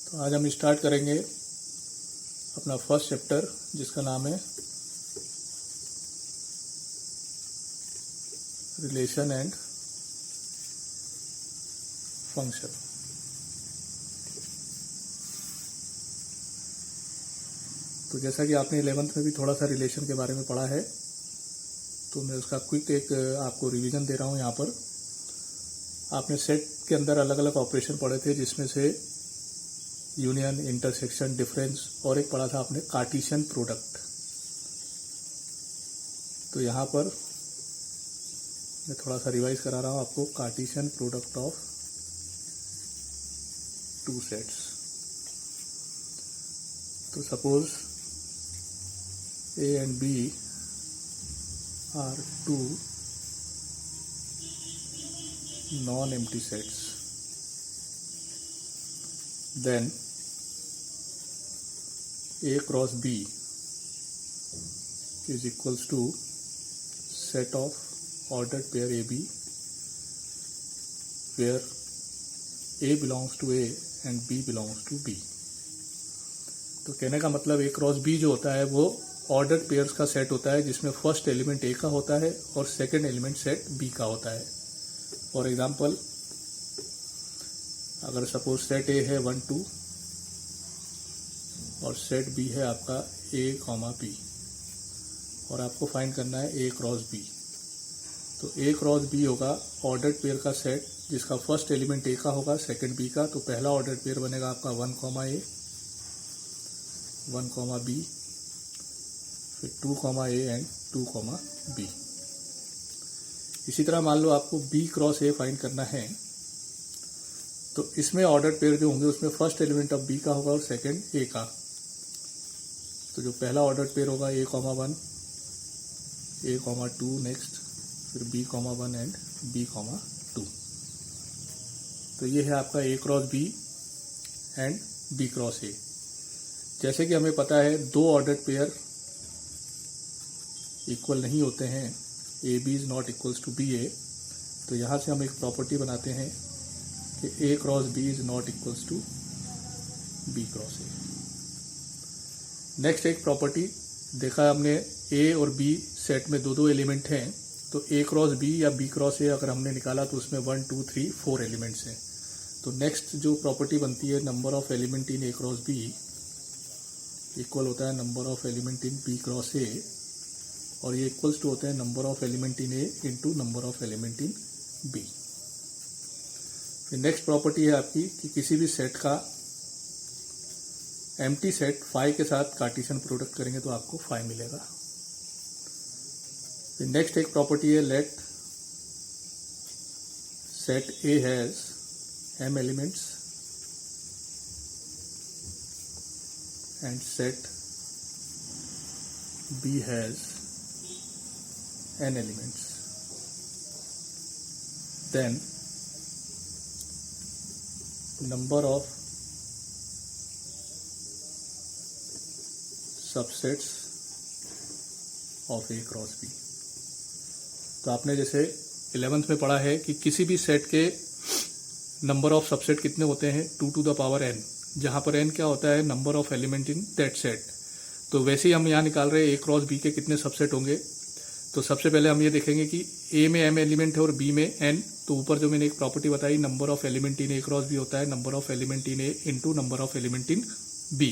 तो आज हम स्टार्ट करेंगे अपना फर्स्ट चैप्टर जिसका नाम है रिलेशन एंड फंक्शन। तो जैसा कि आपने 11th में भी थोड़ा सा रिलेशन के बारे में पढ़ा है, तो मैं उसका क्विक एक आपको रिवीजन दे रहा हूँ। यहाँ पर आपने सेट के अंदर अलग अलग ऑपरेशन पढ़े थे, जिसमें से यूनियन, इंटरसेक्शन, डिफरेंस और एक पढ़ा था आपने कार्टेशियन प्रोडक्ट। तो यहाँ पर मैं थोड़ा सा रिवाइज करा रहा हूँ आपको। Cartesian product of two sets. तो suppose A and B are two non-empty sets. Then A cross B is equals to set of ordered pair AB, where A belongs to A and B belongs to B. तो कहने का मतलब A cross B जो होता है वो ordered pairs का set होता है, जिसमें फर्स्ट एलिमेंट A का होता है और सेकंड एलिमेंट सेट B का होता है। फॉर एग्जांपल, अगर सपोज सेट A है 1 2 और सेट B है आपका A, B, और आपको फाइंड करना है A क्रॉस B। तो A क्रॉस B होगा ऑर्डर्ड पेयर का सेट, जिसका फर्स्ट एलिमेंट A का होगा, सेकंड B का। तो पहला ऑर्डर्ड पेयर बनेगा आपका 1 A, 1 B, फिर 2 A एंड 2 B। इसी तरह मान लो आपको B क्रॉस A फाइंड करना है, तो इसमें ऑर्डर्ड पेयर जो होंगे उसमें फर्स्ट एलिमेंट ऑफ B का होगा और सेकंड A का। तो जो पहला ऑर्डर्ड पेयर होगा A, 1, A, 2 नेक्स्ट, फिर B, 1 एंड B, 2। तो ये है आपका A cross B and B cross A। जैसे कि हमें पता है दो ऑर्डर्ड पेयर इक्वल नहीं होते हैं, A B is not equals to B A. तो यहाँ से हम एक प्रॉपर्टी बनाते हैं कि A cross B is not equals to B cross A. Next एक प्रॉपर्टी देखा हमने, ए और बी सेट में दो एलिमेंट हैं, तो ए क्रॉस बी या बी क्रॉस ए अगर हमने निकाला तो उसमें 1 2 3 4 एलिमेंट्स हैं। तो नेक्स्ट जो प्रॉपर्टी बनती है, number of element in A cross B equal होता है number of element in B cross A, और ये इक्वल्स टू होते हैं number of element in A into number of element in B. फिर नेक्स्ट प्रॉपर्टी है आपकी कि किसी भी सेट का एम्प्टी सेट फाई के साथ कार्टेशियन प्रोडक्ट करेंगे तो आपको फाई मिलेगा। फिर नेक्स्ट एक प्रॉपर्टी है, let set A has m elements and set B has n elements. Then number of subsets of A cross B. तो आपने जैसे 11th में पढ़ा है कि किसी भी सेट के नंबर ऑफ सबसेट कितने होते हैं, 2 to the power n, जहां पर n क्या होता है, number of element in that set. तो वैसे ही हम यहाँ निकाल रहे हैं ए क्रॉस बी के कितने सबसेट होंगे। तो सबसे पहले हम ये देखेंगे कि ए में m एलिमेंट है और बी में n। तो ऊपर जो मैंने एक प्रॉपर्टी बताई, number of element in A cross B होता है number of element in A into number of element in B.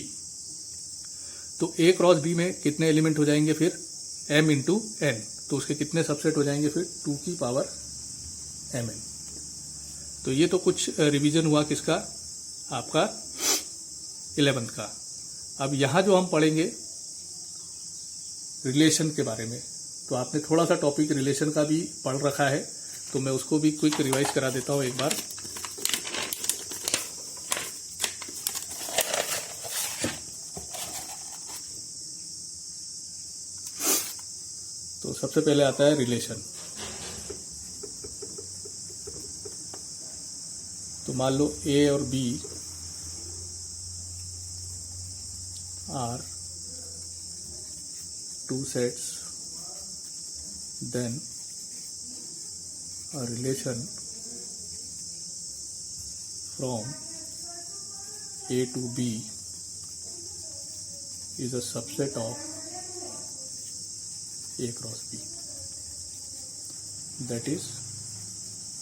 तो ए क्रॉस बी में कितने एलिमेंट हो जाएंगे फिर, m इंटू n। तो उसके कितने सबसेट हो जाएंगे फिर, 2 की पावर mn। तो ये तो कुछ रिवीजन हुआ किसका, आपका 11th का। अब यहाँ जो हम पढ़ेंगे रिलेशन के बारे में, तो आपने थोड़ा सा टॉपिक रिलेशन का भी पढ़ रखा है, तो मैं उसको भी क्विक रिवाइज करा देता हूँ एक बार। तो सबसे पहले आता है रिलेशन। तो मान लो ए और B are two sets, then a relation from A to B is a subset of A cross B. That is,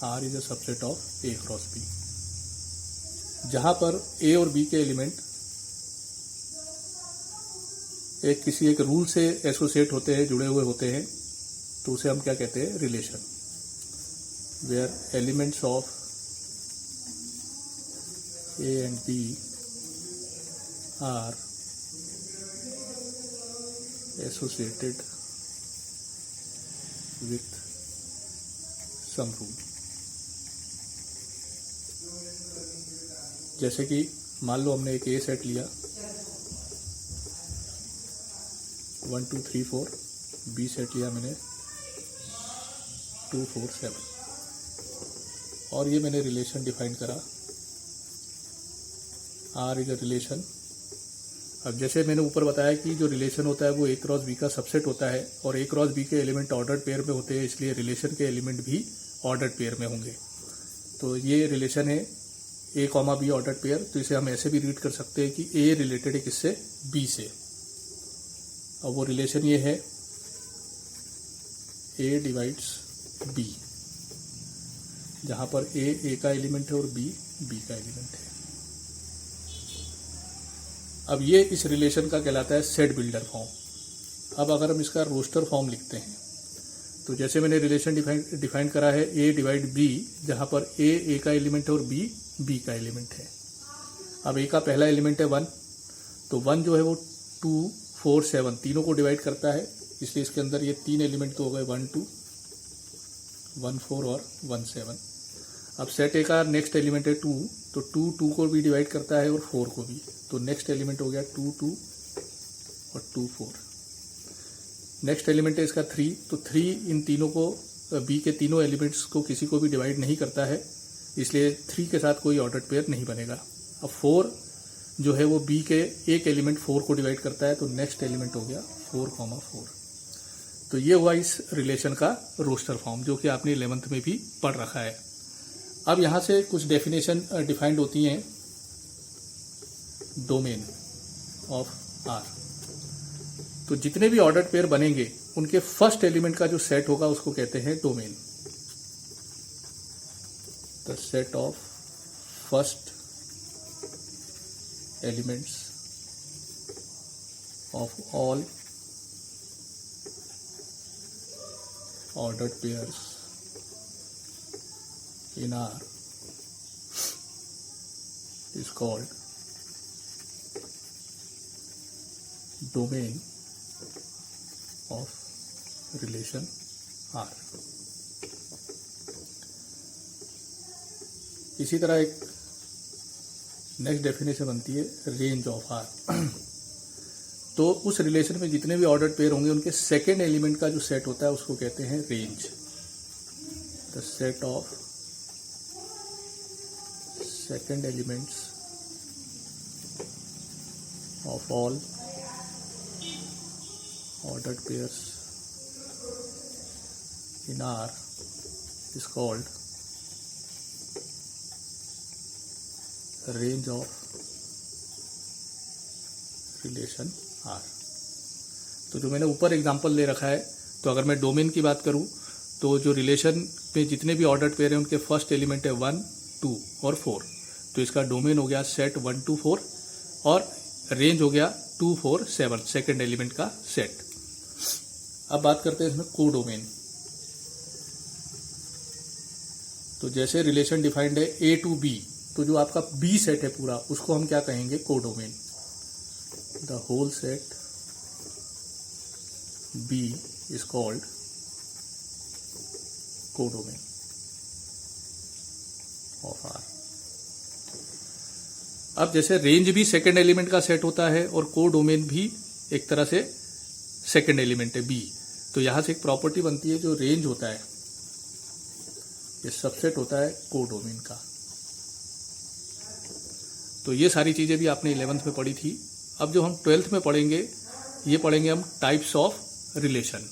R is a subset of A cross B. जहां पर A और B के element किसी एक rule से associate होते हैं, जुड़े हुए होते हैं, तो उसे हम क्या कहते हैं? Relation. Where elements of A and B are associated with some rule. जैसे कि मान लो हमने एक ए सेट लिया 1 2 3 4, बी सेट लिया मैंने 2 4 7, और ये मैंने रिलेशन डिफाइन करा आर इज अ रिलेशन. अब जैसे मैंने ऊपर बताया कि जो रिलेशन होता है वो ए क्रॉस बी का सबसेट होता है, और ए क्रॉस बी के एलिमेंट ऑर्डर्ड पेयर में होते हैं, इसलिए रिलेशन के एलिमेंट भी ऑर्डर्ड पेयर में होंगे. तो ये रिलेशन है ए कॉमा बी ऑर्डर्ड पेयर. तो इसे हम ऐसे भी रीड कर सकते हैं कि ए रिलेटेड है किससे? बी से. अब वो रिलेशन ये है ए डिवाइड्स बी, जहां पर ए का एलिमेंट है और बी का एलिमेंट है. अब ये इस रिलेशन का कहलाता है सेट बिल्डर फॉर्म. अब अगर हम इसका रोस्टर फॉर्म लिखते हैं, तो जैसे मैंने रिलेशन डिफाइन करा है ए डिवाइड बी, जहां पर ए का एलिमेंट है और बी का एलिमेंट है. अब ए का पहला एलिमेंट है 1, तो 1 जो है वो 2 4 7 तीनों को डिवाइड करता है, इसलिए इसके अंदर ये 3 एलिमेंट तो हो गए 1 2 1 4 और 1 7. अब सेट ए का नेक्स्ट एलिमेंट है 2, तो 2 को भी डिवाइड करता है और 4 को भी, तो नेक्स्ट एलिमेंट हो गया 2 2 और 2 4. नेक्स्ट एलिमेंट है इसका 3, तो 3 इन तीनों को, बी के तीनों एलिमेंट्स को किसी को भी डिवाइड नहीं करता है, इसलिए 3 के साथ कोई ऑर्डर्ड पेयर नहीं बनेगा. अब 4 जो है वो बी के एक एलिमेंट 4 को डिवाइड करता है, तो नेक्स्ट एलिमेंट हो गया 4 4. तो ये हुआ इस रिलेशन का रोस्टर फॉर्म, जो कि आपने 11th में भी पढ़ रखा है. अब यहां से कुछ डेफिनेशन डिफाइंड होती हैं. डोमेन ऑफ आर, तो जितने भी ऑर्डर्ड पेयर बनेंगे उनके फर्स्ट एलिमेंट का जो सेट होगा उसको कहते हैं domain. The set of first elements of all ordered pairs in R is called domain of relation R. इसी तरह एक नेक्स्ट डेफिनेशन बनती है रेंज ऑफ आर. तो उस रिलेशन में जितने भी ऑर्डर्ड पेयर होंगे उनके सेकेंड एलिमेंट का जो सेट होता है उसको कहते हैं range. The set of second elements of all ordered pairs in R is called range of relation R. तो जो मैंने ऊपर एग्जांपल ले रखा है, तो अगर मैं डोमेन की बात करूं तो जो रिलेशन में जितने भी ऑर्डर्ड पेयर हैं उनके फर्स्ट एलिमेंट है 1 2 और 4, तो इसका डोमेन हो गया सेट 1 2 4, और रेंज हो गया 2 4 7 सेकेंड एलिमेंट का सेट. अब बात करते हैं इसमें कोडोमेन. तो जैसे रिलेशन डिफाइंड है ए टू बी, तो जो आपका बी सेट है पूरा उसको हम क्या कहेंगे? Codomain. The whole set B is called codomain of R. अब जैसे रेंज भी सेकेंड एलिमेंट का सेट होता है और कोडोमेन भी एक तरह से सेकेंड एलिमेंट है B, तो यहां से एक प्रॉपर्टी बनती है, जो रेंज होता है ये सबसेट होता है कोडोमेन का. तो ये सारी चीजें भी आपने 11th में पढ़ी थी. अब जो हम 12th में पढ़ेंगे, ये पढ़ेंगे हम टाइप्स ऑफ रिलेशन.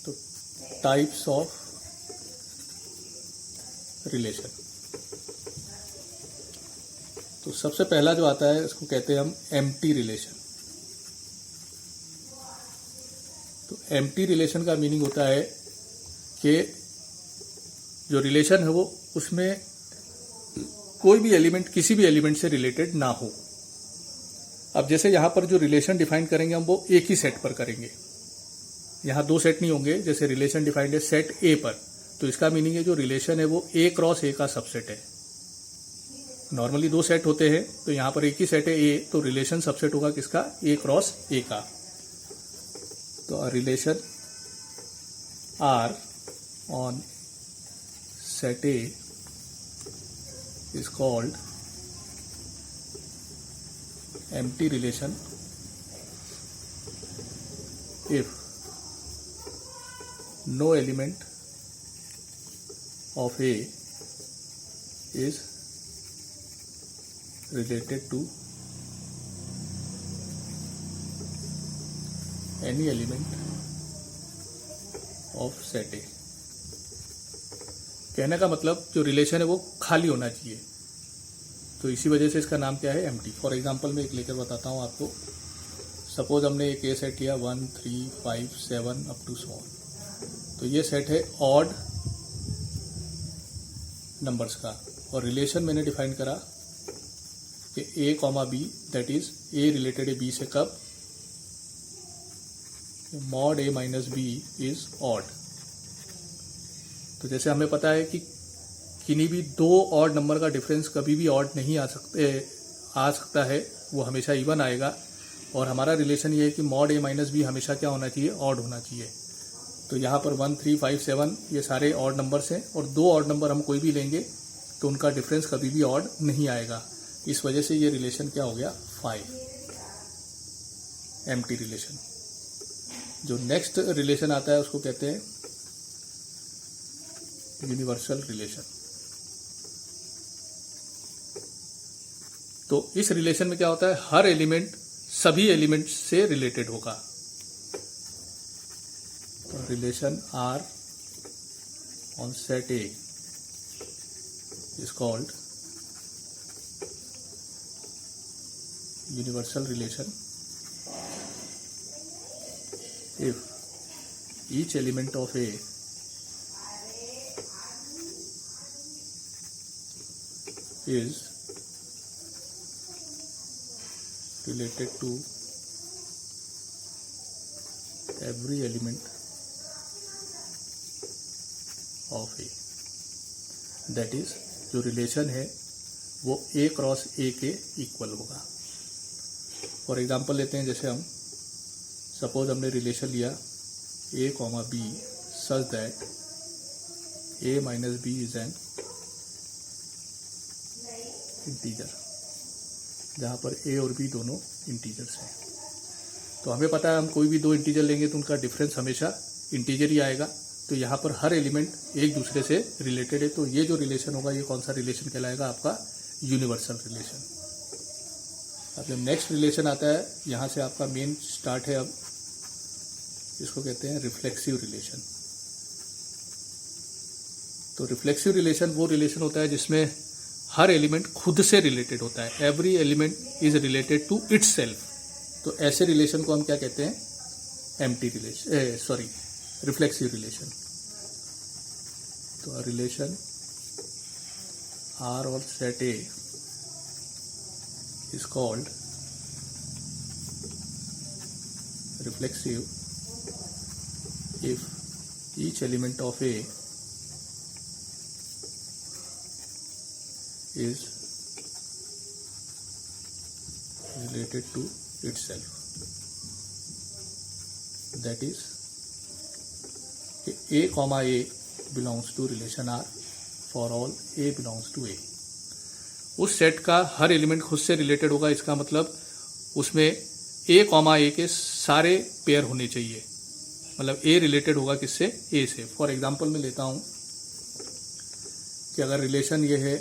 तो टाइप्स ऑफ रिलेशन। तो सबसे पहला जो आता है इसको कहते हैं हम एम्प्टी रिलेशन। तो एम्प्टी रिलेशन का मीनिंग होता है कि जो रिलेशन है वो उसमें कोई भी एलिमेंट किसी भी एलिमेंट से रिलेटेड ना हो। अब जैसे यहां पर जो रिलेशन डिफाइन करेंगे हम वो एक ही सेट पर करेंगे, यहां दो सेट नहीं होंगे। जैसे रिलेशन डिफाइंड है सेट ए पर, तो इसका मीनिंग है जो रिलेशन है वो ए क्रॉस ए का सबसेट है। नॉर्मली दो सेट होते हैं, तो यहां पर एक ही सेट है ए, तो रिलेशन सबसेट होगा किसका, ए क्रॉस ए का। तो relation R on set A is called empty relation if no element of A is related to any element of set A। कहने का मतलब जो रिलेशन है वो खाली होना चाहिए, तो इसी वजह से इसका नाम क्या है, एम्प्टी। फॉर एग्जांपल मैं एक लेकर बताता हूँ आपको। सपोज हमने एक ए सेट लिया 1 3 5 7 अप टू सो ऑन। तो ये सेट है ऑड नंबर्स का, और रिलेशन मैंने डिफाइन करा कि A comma B, that is A related है बी से कब, mod A minus B is odd. तो जैसे हमें पता है कि किन्हीं भी दो ऑड नंबर का डिफरेंस कभी भी ऑड नहीं आ सकता है, वो हमेशा इवन आएगा। और हमारा रिलेशन ये है कि मॉड ए माइनस बी हमेशा क्या होना चाहिए, ऑड होना चाहिए। तो यहाँ पर 1 3 5 7 ये सारे ऑड नंबर्स हैं, और दो ऑड नंबर हम कोई भी लेंगे तो उनका डिफरेंस कभी भी ऑड नहीं आएगा। इस वजह से ये रिलेशन क्या हो गया, 5, एम्प्टी रिलेशन। जो नेक्स्ट रिलेशन आता है उसको कहते हैं यूनिवर्सल रिलेशन। तो इस रिलेशन में क्या होता है, हर एलिमेंट सभी एलिमेंट से रिलेटेड होगा। तो relation R on set A is called universal relation if each element of A is related to every element of A, that is जो रिलेशन है वो A क्रॉस A के इक्वल होगा। For example लेते हैं, जैसे हम सपोज हमने रिलेशन लिया A comma B such that A minus B is an integer, जहाँ पर ए और बी दोनों इंटीजर्स हैं। तो हमें पता है हम कोई भी दो इंटीजर लेंगे तो उनका डिफरेंस हमेशा इंटीजर ही आएगा। तो यहाँ पर हर एलिमेंट एक दूसरे से रिलेटेड है, तो ये जो रिलेशन होगा ये कौन सा रिलेशन कहलाएगा, आपका यूनिवर्सल रिलेशन। अब जब नेक्स्ट रिलेशन आता है, यहाँ से आपका मेन स्टार्ट है। अब इसको कहते हैं रिफ्लेक्सिव रिलेशन। तो रिफ्लेक्सिव रिलेशन वो रिलेशन होता है जिसमें हर एलिमेंट खुद से रिलेटेड होता है, every element is related to itself. तो ऐसे रिलेशन को हम क्या कहते हैं, एम्प्टी रिलेशन, रिफ्लेक्सिव रिलेशन। तो रिलेशन आर और set A is called reflexive if each element of A is related to itself, that is A comma A belongs to relation R for all A belongs to A। उस set का हर element खुद से related होगा, इसका मतलब उसमें A comma A के सारे पेयर होने चाहिए, मतलब A रिलेटेड होगा किससे, A से। फॉर एग्जांपल मैं लेता हूं कि अगर रिलेशन ये है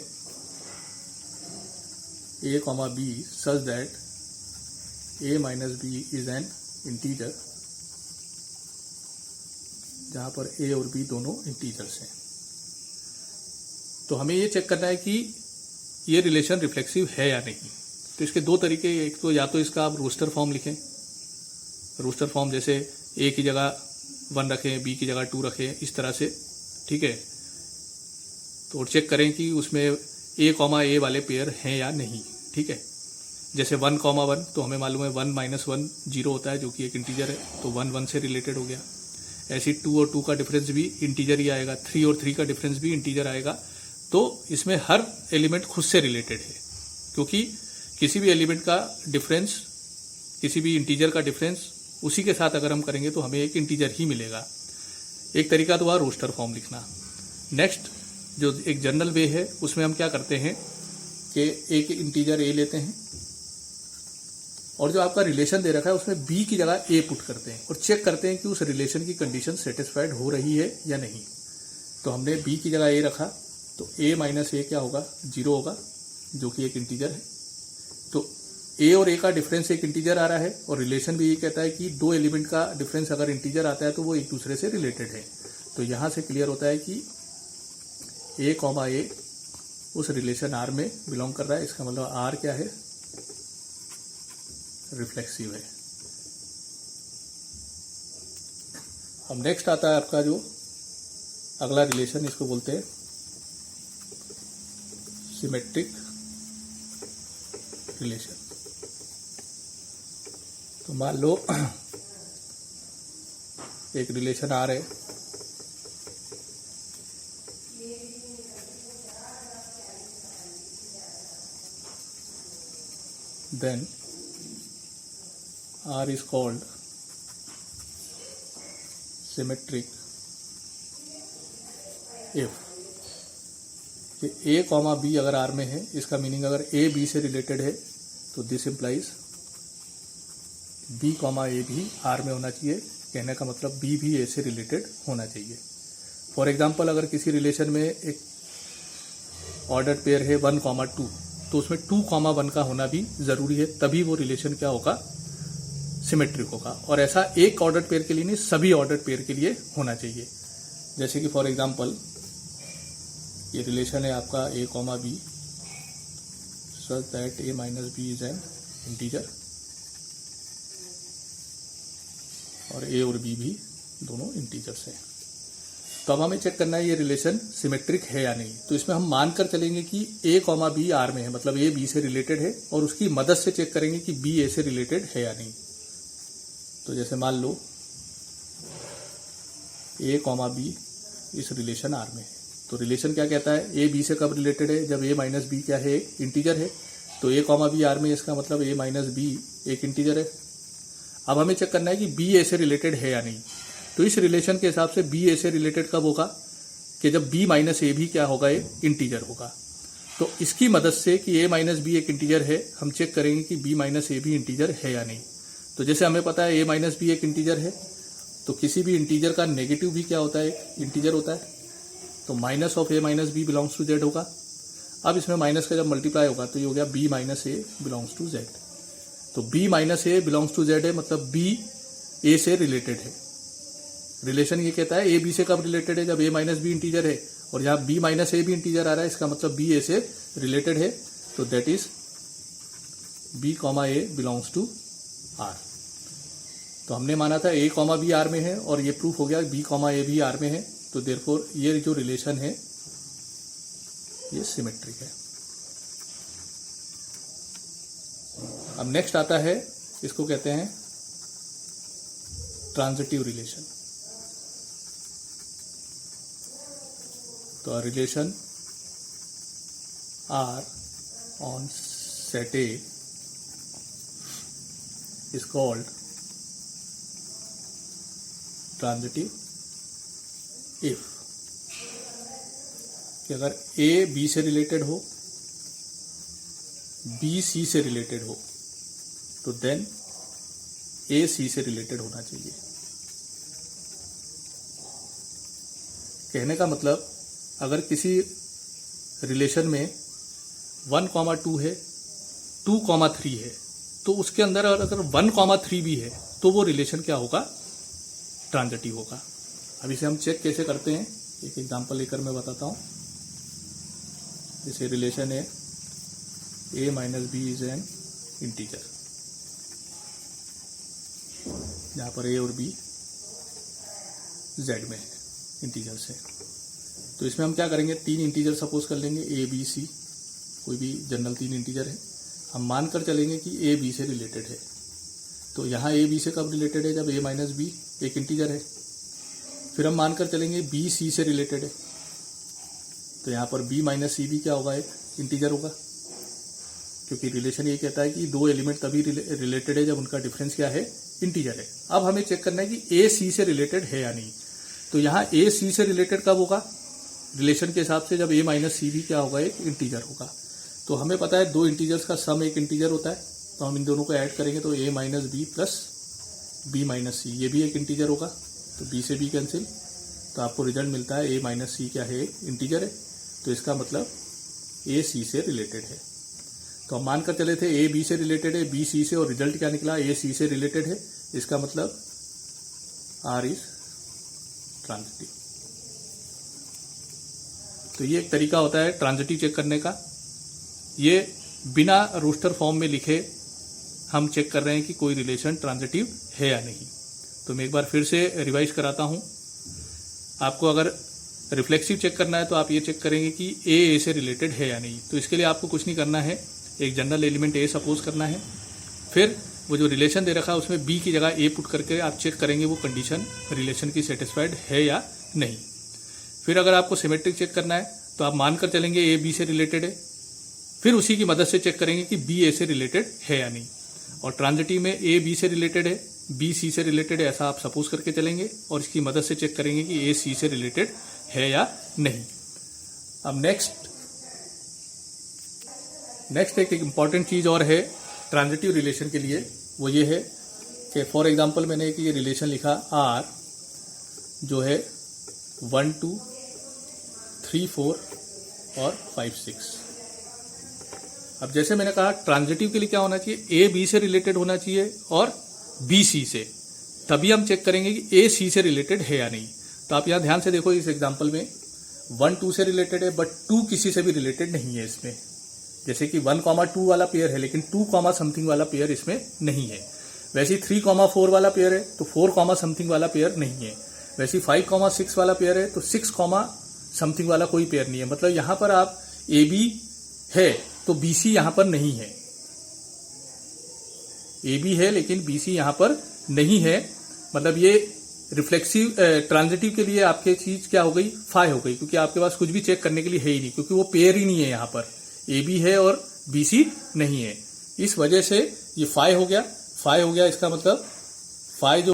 A comma B such that A minus B is an integer, जहां पर A और B दोनों इंटीजर्स हैं। तो हमें ये चेक करना है कि ये रिलेशन रिफ्लेक्सिव है या नहीं। तो इसके दो तरीके, एक तो या तो इसका आप रोस्टर फॉर्म लिखें, रोस्टर फॉर्म जैसे ए की जगह 1 रखें, बी की जगह 2 रखें, इस तरह से, ठीक है। तो चेक करें कि उसमें ए वाले पेयर हैं या नहीं, ठीक है। जैसे 1, तो हमें मालूम है 1 - 1 0 होता है, जो कि एक इंटीजर है, तो 1 1 से रिलेटेड हो गया। ऐसी 2 और 2 का डिफरेंस भी इंटीजर ही आएगा, 3 और 3 का डिफरेंस भी इंटीजर आएगा। तो इसमें हर एलिमेंट खुद से रिलेटेड है, क्योंकि किसी भी एलिमेंट का डिफरेंस, किसी भी इंटीजर का डिफरेंस उसी के साथ अगर हम करेंगे तो हमें एक इंटीजर ही मिलेगा। एक तरीका तो हुआ रोस्टर फॉर्म लिखना। नेक्स्ट जो एक जनरल वे है, उसमें हम क्या करते हैं कि एक इंटीजर ए लेते हैं और जो आपका रिलेशन दे रखा है उसमें बी की जगह ए पुट करते हैं और चेक करते हैं कि उस रिलेशन की कंडीशन सेटिस्फाइड हो रही है या नहीं। तो हमने बी की जगह ए रखा, तो a - a क्या होगा, 0 होगा, जो कि एक इंटीजर है। तो a और a का डिफरेंस एक इंटीजर आ रहा है और रिलेशन भी ये कहता है कि दो एलिमेंट का डिफरेंस अगर इंटीजर आता है तो वो एक दूसरे से रिलेटेड है। तो यहां से क्लियर होता है कि a, उस रिलेशन R में बिलोंग कर रहा है। इसका मतलब R क्या है, रिफ्लेक्सिव है। अब नेक्स्ट आता है आपका जो अगला रिलेशन, इसको बोलते हैं सिमेट्रिक रिलेशन। तो मान लो एक रिलेशन R है, then R is called symmetric if A, B अगर R में है, इसका मीनिंग अगर A B से रिलेटेड है तो दिस इम्प्लाइज B, A भी R में होना चाहिए। कहने का मतलब B भी A से रिलेटेड होना चाहिए। फॉर एग्जाम्पल अगर किसी रिलेशन में एक ऑर्डर पेयर है 1, 2, तो उसमें 2, 1 का होना भी जरूरी है, तभी वो रिलेशन क्या होगा, सिमेट्रिक होगा। और ऐसा एक ऑर्डर पेयर के लिए नहीं, सभी ऑर्डर पेयर के लिए होना चाहिए। जैसे कि फॉर एग्जाम्पल ये रिलेशन है आपका a, b such that a - b is an integer और a और b भी दोनों इंटीजर्स हैं। तो अब हमें चेक करना है ये रिलेशन सिमेट्रिक है या नहीं। तो इसमें हम मानकर चलेंगे कि a, b R में है, मतलब a b से रिलेटेड है, और उसकी मदद से चेक करेंगे कि b a से रिलेटेड है या नहीं। तो जैसे मान लो a, b इस रिलेशन R में है, तो रिलेशन क्या कहता है, a b से कब रिलेटेड है, जब a - b क्या है, एक इंटीजर है। तो a, b R में, इसका मतलब a - b एक इंटीजर है। अब हमें चेक करना है कि b a से रिलेटेड है या नहीं। तो इस रिलेशन के हिसाब से b a से रिलेटेड कब होगा, कि जब b - a भी क्या होगा, एक इंटीजर होगा। तो इसकी मदद से कि a - b एक इंटीजर है, हम चेक करेंगे कि b - a भी इंटीजर है या नहीं। तो जैसे हमें पता है a - b एक इंटीजर है, तो किसी भी इंटीजर का नेगेटिव भी क्या होता है, एक इंटीजर होता है। तो minus of a - b belongs to z होगा। अब इसमें माइनस का जब मल्टीप्लाई होगा तो ये हो गया b - a belongs to z। तो b - a belongs to z है, मतलब b a से रिलेटेड है। रिलेशन ये कहता है a b से कब रिलेटेड है, जब a - b इंटीजर है, और यहाँ b - a भी इंटीजर आ रहा है, इसका मतलब b a से रिलेटेड है। तो that is b, a belongs to R। तो हमने माना था a, b R में है, और ये प्रूफ हो गया b, a भी R में है। तो देयरफॉर ये जो रिलेशन है ये सिमेट्रिक है। अब नेक्स्ट आता है, इसको कहते हैं ट्रांजिटिव रिलेशन। तो relation R on set A is called transitive if, कि अगर A B से रिलेटेड हो, B C से रिलेटेड हो, तो देन A C से रिलेटेड होना चाहिए। कहने का मतलब अगर किसी रिलेशन में 1, 2 है, 2, 3 है, तो उसके अंदर अगर 1, 3 भी है तो वो रिलेशन क्या होगा, ट्रांजिटिव होगा। अब इसे हम चेक कैसे करते हैं, एक एग्जांपल लेकर मैं बताता हूं। जैसे रिलेशन है a minus B is an integer, जहाँ पर a और b z में है इंटीजर से। तो इसमें हम क्या करेंगे, 3 इंटीजर सपोज कर लेंगे a b c, कोई भी जनरल 3 इंटीजर है। हम मानकर चलेंगे कि a b से रिलेटेड है। तो यहाँ a b से कब रिलेटेड है, जब a माइनस बी एक इंटीजर है। फिर हम मानकर चलेंगे b c से रिलेटेड है। तो यहाँ पर b माइनस सी भी क्या होगा, एक इंटीजर होगा, क्योंकि रिलेशन ये कहता है कि 2 एलिमेंट तभी रिलेटेड है जब उनका डिफरेंस क्या है, इंटीजर है। अब हमें चेक करना है कि a c से रिलेटेड है या नहीं। तो यहाँ a c से रिलेटेड कब होगा, रिलेशन के हिसाब से जब a माइनस सी भी क्या होगा, एक इंटीजर होगा। तो हमें पता है 2 इंटीजर्स का सम एक इंटीजर होता है, तो हम इन दोनों को ऐड करेंगे तो a minus B plus B minus C, ये भी एक इंटीजर होगा। तो b से b कैंसिल, तो आपको रिजल्ट मिलता है a माइनस सी क्या है, इंटीजर है। तो इसका मतलब a c से रिलेटेड है। तो हम मानकर चले थे a b से रिलेटेड है, b c से, और रिजल्ट क्या निकला, a c से रिलेटेड है। इसका मतलब r इज ट्रांजिटिव। तो ये एक तरीका होता है ट्रांजिटिव चेक करने का। ये बिना रोस्टर फॉर्म में लिखे हम चेक कर रहे हैं कि कोई रिलेशन ट्रांजिटिव है या नहीं। तो मैं एक बार फिर से रिवाइज कराता हूं। आपको अगर रिफ्लेक्सिव चेक करना है तो आप ये चेक करेंगे कि ए से रिलेटेड है या नहीं। तो इसके लिए आपको कुछ नहीं करना है, एक जनरल एलिमेंट ए सपोज करना है, फिर वो जो रिलेशन दे रखा है उसमें बी की जगह ए पुट करके आप चेक करेंगे वो कंडीशन रिलेशन की सेटिस्फाइड है या नहीं। फिर अगर आपको सिमेट्रिक चेक करना है तो आप मानकर चलेंगे ए बी से रिलेटेड है, फिर उसी की मदद से चेक करेंगे कि बी ए से रिलेटेड है या नहीं। और ट्रांजिटिव में ए बी से रिलेटेड है, बी सी से रिलेटेड है, ऐसा आप सपोज करके चलेंगे और इसकी मदद से चेक करेंगे कि ए सी से रिलेटेड है या नहीं। अब नेक्स्ट एक इंपॉर्टेंट चीज और है ट्रांजिटिव रिलेशन के लिए, वो ये है कि फॉर एग्जांपल मैंने एक ये रिलेशन लिखा आर जो है 1 2 3 4 और 5 6। अब जैसे मैंने कहा ट्रांजिटिव के लिए क्या होना चाहिए, ए बी से रिलेटेड होना चाहिए और बी सी से, तभी हम चेक करेंगे कि ए सी से रिलेटेड है या नहीं। तो आप यहां ध्यान से देखो, इस एग्जांपल में 1 2 से रिलेटेड है बट 2 किसी से भी रिलेटेड नहीं है इसमें। जैसे कि 1 2 वाला पेयर है लेकिन 2 समथिंग वाला पेयर इसमें नहीं है। वैसे 3 4 वाला पेयर है तो 4 समथिंग वाला पेयर नहीं है। वैसे 5 6 वाला पेयर है तो 6 समथिंग वाला कोई पेयर नहीं है। मतलब यहां पर आप ए बी है तो बी सी यहां पर नहीं है, ए बी है लेकिन बी सी यहां पर नहीं है। मतलब ये रिफ्लेक्सिव ट्रांजिटिव के लिए आपके चीज क्या हो गई, फाई हो गई, क्योंकि आपके पास कुछ भी चेक करने के लिए है ही नहीं, क्योंकि वो पेयर ही नहीं है। यहां पर ए बी है और बी सी नहीं है, इस वजह से ये फाई हो गया। इसका मतलब फाई जो